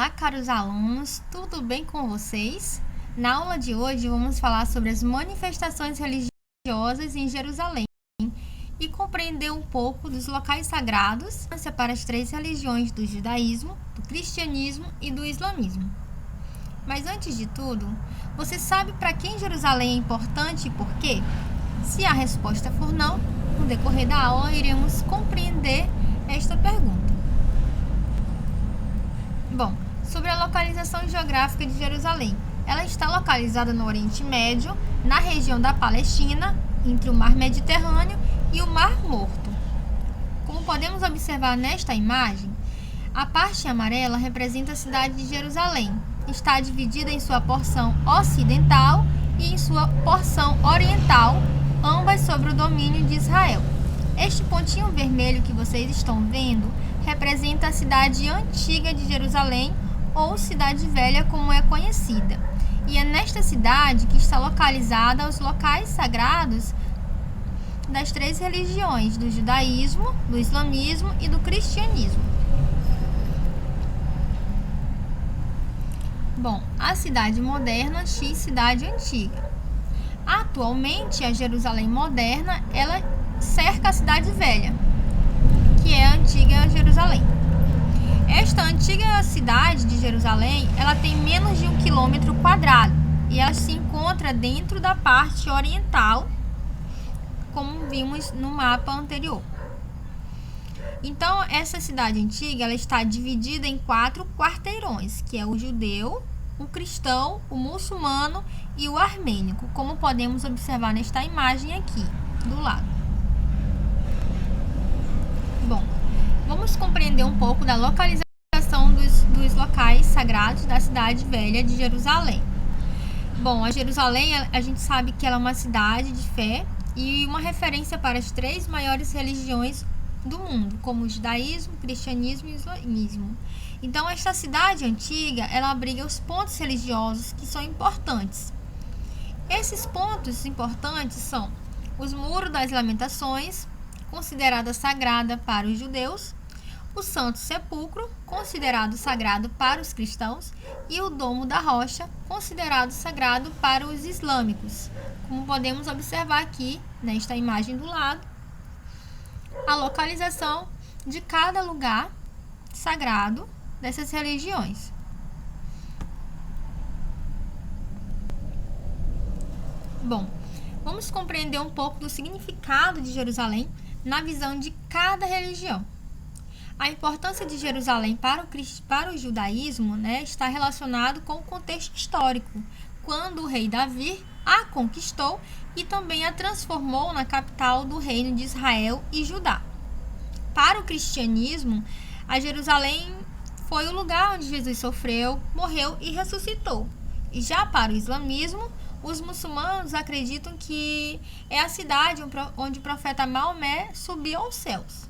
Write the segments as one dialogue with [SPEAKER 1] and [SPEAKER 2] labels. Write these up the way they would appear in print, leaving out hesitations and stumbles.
[SPEAKER 1] Olá, caros alunos, tudo bem com vocês? Na aula de hoje vamos falar sobre as manifestações religiosas em Jerusalém e compreender um pouco dos locais sagrados para as três religiões do judaísmo, do cristianismo e do islamismo. Mas antes de tudo, você sabe para quem Jerusalém é importante e por quê? Se a resposta for não, no decorrer da aula iremos compreender esta pergunta. Bom, sobre a localização geográfica de Jerusalém. Ela está localizada no Oriente Médio, na região da Palestina, entre o Mar Mediterrâneo e o Mar Morto. Como podemos observar nesta imagem, a parte amarela representa a cidade de Jerusalém. Está dividida em sua porção ocidental e em sua porção oriental, ambas sob o domínio de Israel. Este pontinho vermelho que vocês estão vendo representa a cidade antiga de Jerusalém, ou Cidade Velha, como é conhecida. E é nesta cidade que está localizada os locais sagrados das três religiões, do judaísmo, do islamismo e do cristianismo. Bom, a cidade moderna x cidade antiga. Atualmente, a Jerusalém moderna, ela cerca a Cidade Velha, que é a antiga Jerusalém. Esta antiga cidade de Jerusalém, ela tem menos de 1 quilômetro quadrado e ela se encontra dentro da parte oriental, como vimos no mapa anterior. Então, essa cidade antiga, ela está dividida em 4 quarteirões, que é o judeu, o cristão, o muçulmano e o armênico, como podemos observar nesta imagem aqui, do lado. Bom, vamos compreender um pouco da localização dos locais sagrados da Cidade Velha de Jerusalém. Bom, a Jerusalém, a gente sabe que ela é uma cidade de fé e uma referência para as três maiores religiões do mundo, como o judaísmo, cristianismo e islamismo. Então, esta cidade antiga, ela abriga os pontos religiosos que são importantes. Esses pontos importantes são os Muros das Lamentações, considerada sagrada para os judeus, o Santo Sepulcro, considerado sagrado para os cristãos, e o Domo da Rocha, considerado sagrado para os islâmicos. Como podemos observar aqui, nesta imagem do lado, a localização de cada lugar sagrado dessas religiões. Bom, vamos compreender um pouco do significado de Jerusalém na visão de cada religião. A importância de Jerusalém para o judaísmo, está relacionado com o contexto histórico, quando o rei Davi a conquistou e também a transformou na capital do reino de Israel e Judá. Para o cristianismo, a Jerusalém foi o lugar onde Jesus sofreu, morreu e ressuscitou. E já para o islamismo, os muçulmanos acreditam que é a cidade onde o profeta Maomé subiu aos céus.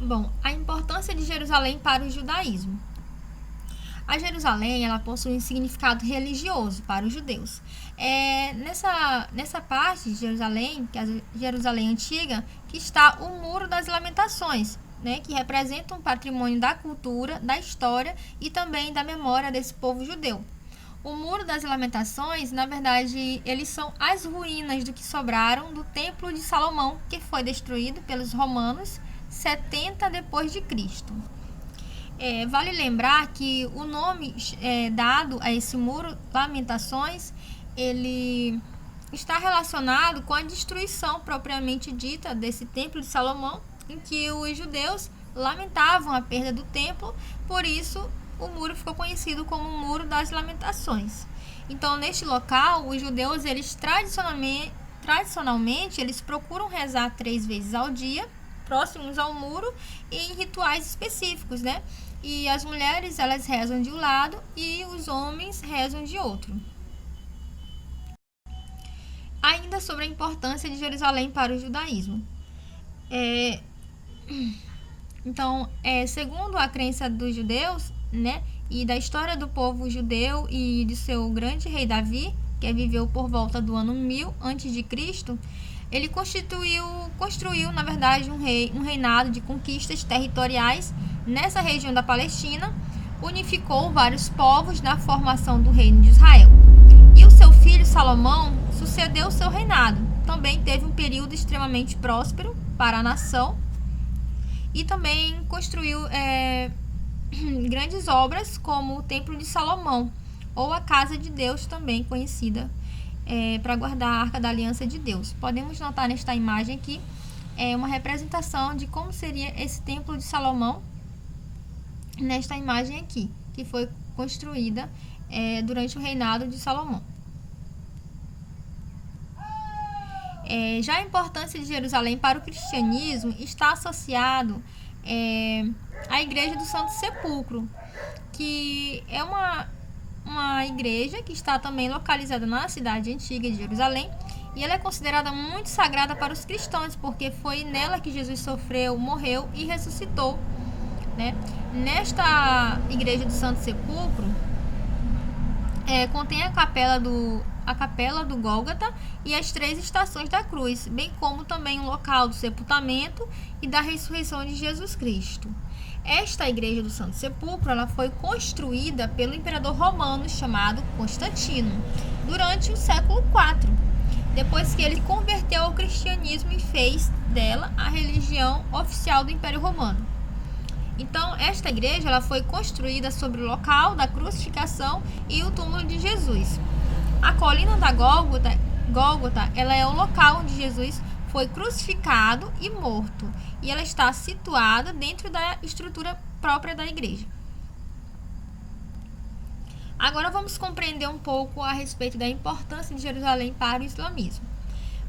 [SPEAKER 1] Bom, a importância de Jerusalém para o judaísmo. A Jerusalém, ela possui um significado religioso para os judeus. Nessa parte de Jerusalém, que é a Jerusalém antiga, que está o Muro das Lamentações, que representa um patrimônio da cultura, da história e também da memória desse povo judeu. O Muro das Lamentações, na verdade, eles são as ruínas do que sobraram do Templo de Salomão, que foi destruído pelos romanos 70 depois de Cristo. Vale lembrar que o nome dado a esse Muro Lamentações, ele está relacionado com a destruição propriamente dita desse Templo de Salomão, em que os judeus lamentavam a perda do templo, por isso o muro ficou conhecido como o Muro das Lamentações. Então, neste local, os judeus, eles tradicionalmente eles procuram rezar 3 vezes ao dia, próximos ao muro, e em rituais específicos, E as mulheres, elas rezam de um lado e os homens rezam de outro. Ainda sobre a importância de Jerusalém para o judaísmo. Então, segundo a crença dos judeus, e da história do povo judeu e de seu grande rei Davi, que viveu por volta do ano 1000 a.C., Ele construiu, na verdade, um reinado de conquistas territoriais nessa região da Palestina, unificou vários povos na formação do reino de Israel. E o seu filho Salomão sucedeu o seu reinado. Também teve um período extremamente próspero para a nação e também construiu grandes obras como o Templo de Salomão ou a Casa de Deus, também conhecida para guardar a Arca da Aliança de Deus. Podemos notar nesta imagem aqui uma representação de como seria esse Templo de Salomão, nesta imagem aqui, que foi construída durante o reinado de Salomão. Já a importância de Jerusalém para o cristianismo está associado à Igreja do Santo Sepulcro, que é uma igreja que está também localizada na cidade antiga de Jerusalém, e ela é considerada muito sagrada para os cristãos, porque foi nela que Jesus sofreu, morreu e ressuscitou, né? Nesta Igreja do Santo Sepulcro contém a capela do Gólgota e as 3 estações da cruz, bem como também o local do sepultamento e da ressurreição de Jesus Cristo. Esta Igreja do Santo Sepulcro ela foi construída pelo imperador romano chamado Constantino durante o século IV, depois que ele converteu ao cristianismo e fez dela a religião oficial do Império Romano. Então, esta igreja ela foi construída sobre o local da crucificação e o túmulo de Jesus. A colina da Gólgota ela é o local onde Jesus foi crucificado e morto, e ela está situada dentro da estrutura própria da igreja. Agora vamos compreender um pouco a respeito da importância de Jerusalém para o islamismo.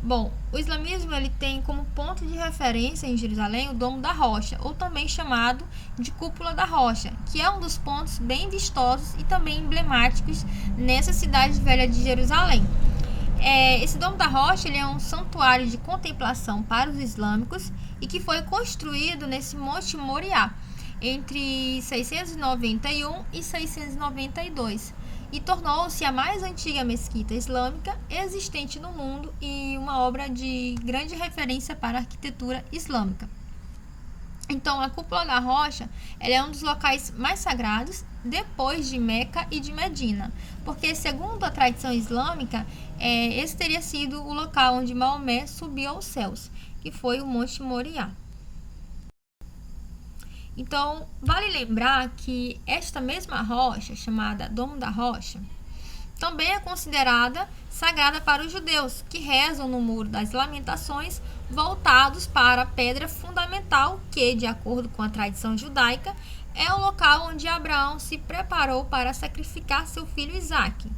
[SPEAKER 1] Bom, o islamismo ele tem como ponto de referência em Jerusalém o Domo da Rocha, ou também chamado de Cúpula da Rocha, que é um dos pontos bem vistosos e também emblemáticos nessa cidade velha de Jerusalém. Esse Domo da Rocha ele é um santuário de contemplação para os islâmicos e que foi construído nesse Monte Moriá entre 691 e 692 e tornou-se a mais antiga mesquita islâmica existente no mundo e uma obra de grande referência para a arquitetura islâmica. Então, a Cúpula da Rocha ela é um dos locais mais sagrados depois de Meca e de Medina, porque, segundo a tradição islâmica, esse teria sido o local onde Maomé subiu aos céus, que foi o Monte Moriá. Então, vale lembrar que esta mesma rocha, chamada Domo da Rocha, também é considerada sagrada para os judeus, que rezam no Muro das Lamentações, voltados para a pedra fundamental, que, de acordo com a tradição judaica, é o local onde Abraão se preparou para sacrificar seu filho Isaque.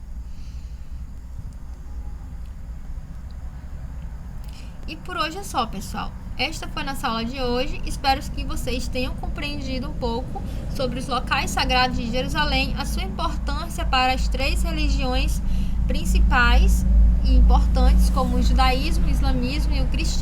[SPEAKER 1] E por hoje é só, pessoal. Esta foi a nossa aula de hoje. Espero que vocês tenham compreendido um pouco sobre os locais sagrados de Jerusalém, a sua importância para as 3 religiões principais e importantes, como o judaísmo, o islamismo e o cristianismo.